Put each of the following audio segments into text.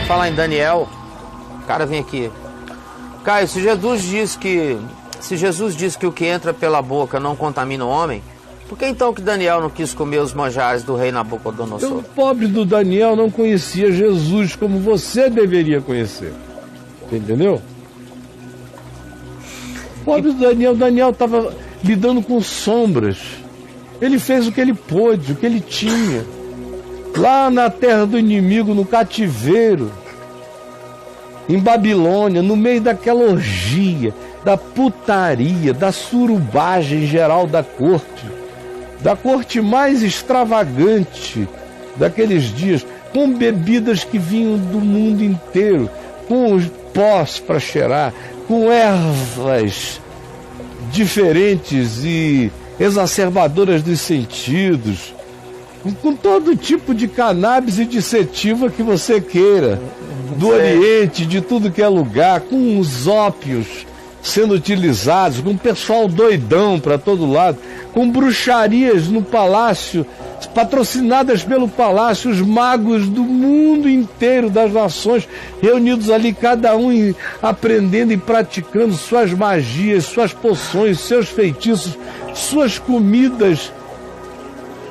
falar em Daniel, o cara vem aqui. Caio, se Jesus diz que o que entra pela boca não contamina o homem, por que então que Daniel não quis comer os manjares do rei Nabucodonosor? O pobre do Daniel não conhecia Jesus como você deveria conhecer. Entendeu? O pobre do Daniel estava lidando com sombras. Ele fez o que ele pôde, o que ele tinha. Lá na terra do inimigo, no cativeiro, em Babilônia, no meio daquela orgia, da putaria, da surubagem geral da corte mais extravagante daqueles dias, com bebidas que vinham do mundo inteiro, com os pós para cheirar, com ervas diferentes e exacerbadoras dos sentidos, com todo tipo de cannabis e de sativa que você queira, do Oriente, de tudo que é lugar, com os ópios sendo utilizados, com o pessoal doidão para todo lado, com bruxarias no palácio, patrocinadas pelo palácio, os magos do mundo inteiro, das nações, reunidos ali, cada um aprendendo e praticando suas magias, suas poções, seus feitiços, suas comidas.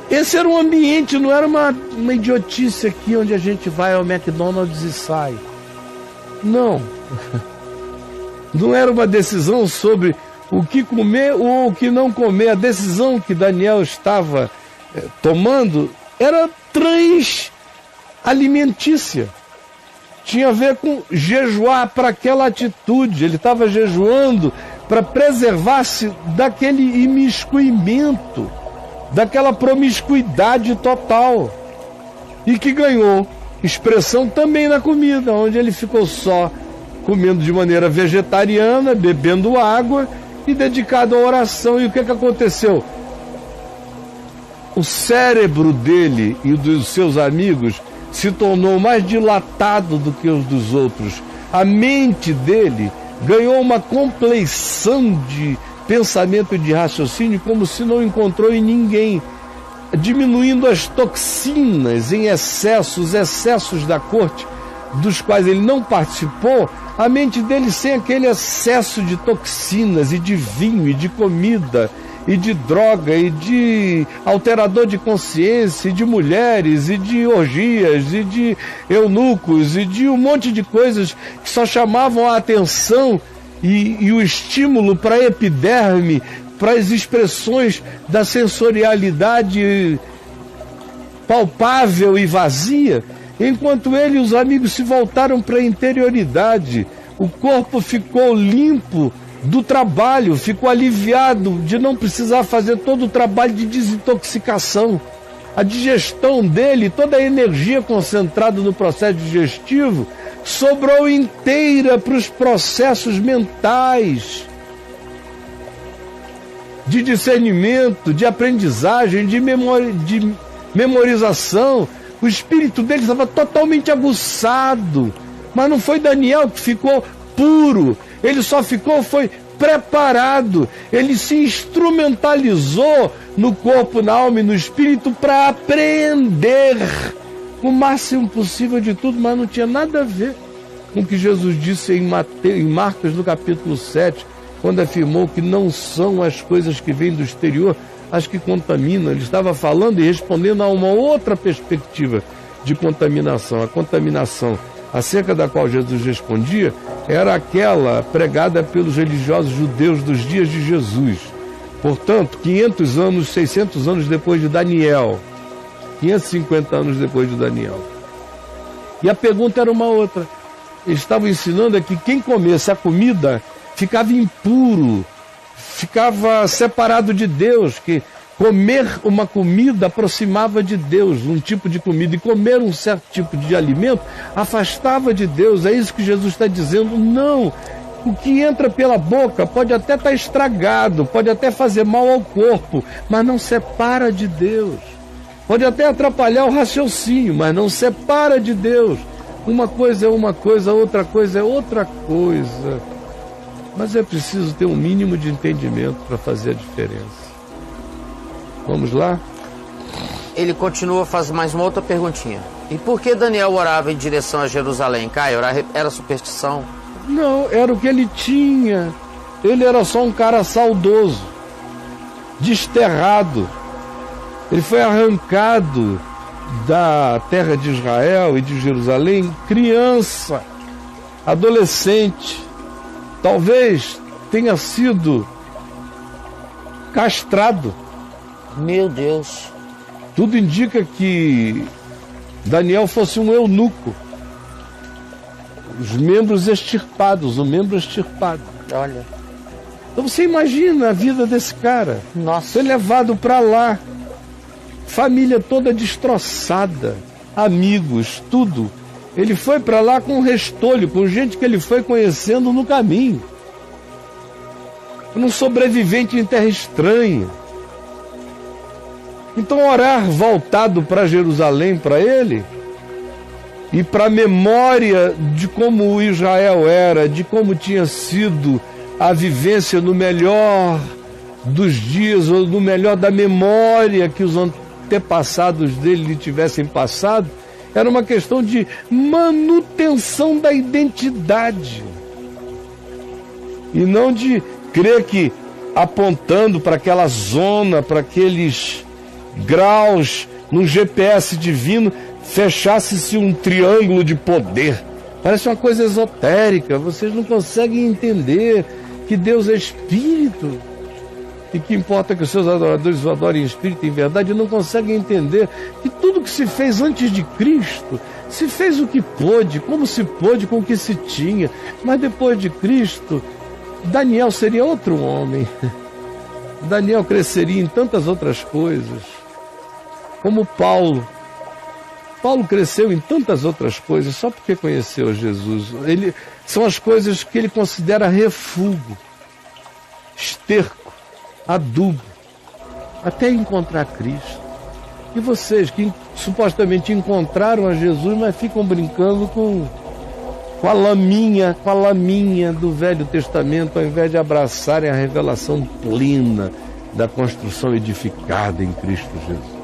Esse era um ambiente, não era uma idiotice aqui onde a gente vai ao McDonald's e sai. Não. Não era uma decisão sobre o que comer ou o que não comer. A decisão que Daniel estava tomando era transalimentícia. Tinha a ver com jejuar para aquela atitude. Ele estava jejuando para preservar-se daquele imiscuimento, daquela promiscuidade total. E que ganhou expressão também na comida, onde ele ficou só comendo de maneira vegetariana, bebendo água e dedicado à oração. E o que aconteceu? O cérebro dele e dos seus amigos se tornou mais dilatado do que os dos outros. A mente dele ganhou uma compleição de pensamento e de raciocínio como se não encontrou em ninguém, diminuindo as toxinas em excesso, os excessos da corte, dos quais ele não participou. A mente dele, sem aquele excesso de toxinas e de vinho e de comida e de droga e de alterador de consciência e de mulheres e de orgias e de eunucos e de um monte de coisas que só chamavam a atenção e o estímulo para a epiderme, para as expressões da sensorialidade palpável e vazia. Enquanto ele e os amigos se voltaram para a interioridade, o corpo ficou limpo do trabalho, ficou aliviado de não precisar fazer todo o trabalho de desintoxicação. A digestão dele, toda a energia concentrada no processo digestivo, sobrou inteira para os processos mentais, de discernimento, de aprendizagem, de memorização. O espírito dele estava totalmente aguçado. Mas não foi Daniel que ficou puro. Ele só foi preparado. Ele se instrumentalizou no corpo, na alma e no espírito para aprender o máximo possível de tudo, mas não tinha nada a ver com o que Jesus disse em Marcos, no capítulo 7, quando afirmou que não são as coisas que vêm do exterior as que contaminam. Ele estava falando e respondendo a uma outra perspectiva de contaminação. A contaminação acerca da qual Jesus respondia era aquela pregada pelos religiosos judeus dos dias de Jesus. Portanto, 500 anos, 600 anos depois de Daniel, 550 anos depois de Daniel. E a pergunta era uma outra. Eles estavam ensinando que quem comesse a comida ficava impuro, ficava separado de Deus, que comer uma comida aproximava de Deus, um tipo de comida, e comer um certo tipo de alimento afastava de Deus. É isso que Jesus está dizendo. Não, o que entra pela boca pode até estar estragado, pode até fazer mal ao corpo, mas não separa de Deus. Pode até atrapalhar o raciocínio, mas não separa de Deus. Uma coisa é uma coisa, outra coisa é outra coisa. Mas é preciso ter um mínimo de entendimento para fazer a diferença. Vamos lá? Ele continua, faz mais uma outra perguntinha. E por que Daniel orava em direção a Jerusalém, Caio? Era superstição? Não, era o que ele tinha. Ele era só um cara saudoso, desterrado. Ele foi arrancado da terra de Israel e de Jerusalém, criança, adolescente. Talvez tenha sido castrado. Meu Deus. Tudo indica que Daniel fosse um eunuco. Os membros extirpados, o membro extirpado. Olha. Então você imagina a vida desse cara. Nossa. Foi levado para lá. Família toda destroçada. Amigos, tudo. Ele foi para lá com um restolho, com gente que ele foi conhecendo no caminho. Um sobrevivente em terra estranha. Então orar voltado para Jerusalém para ele, e para a memória de como Israel era, de como tinha sido a vivência no melhor dos dias, ou no melhor da memória que os antepassados dele lhe tivessem passado, era uma questão de manutenção da identidade. E não de crer que apontando para aquela zona, para aqueles graus no GPS divino, fechasse-se um triângulo de poder. Parece uma coisa esotérica. Vocês não conseguem entender que Deus é Espírito e que importa que os seus adoradores o adorem em Espírito e em verdade. Não conseguem entender que tudo que se fez antes de Cristo se fez o que pôde, como se pôde, com o que se tinha. Mas depois de Cristo, Daniel seria outro homem. Daniel cresceria em tantas outras coisas, como Paulo. Paulo cresceu em tantas outras coisas só porque conheceu Jesus. São as coisas que ele considera refúgio, esterco, adubo, até encontrar Cristo. E vocês que supostamente encontraram a Jesus, mas ficam brincando com a laminha do Velho Testamento, ao invés de abraçarem a revelação plena da construção edificada em Cristo Jesus.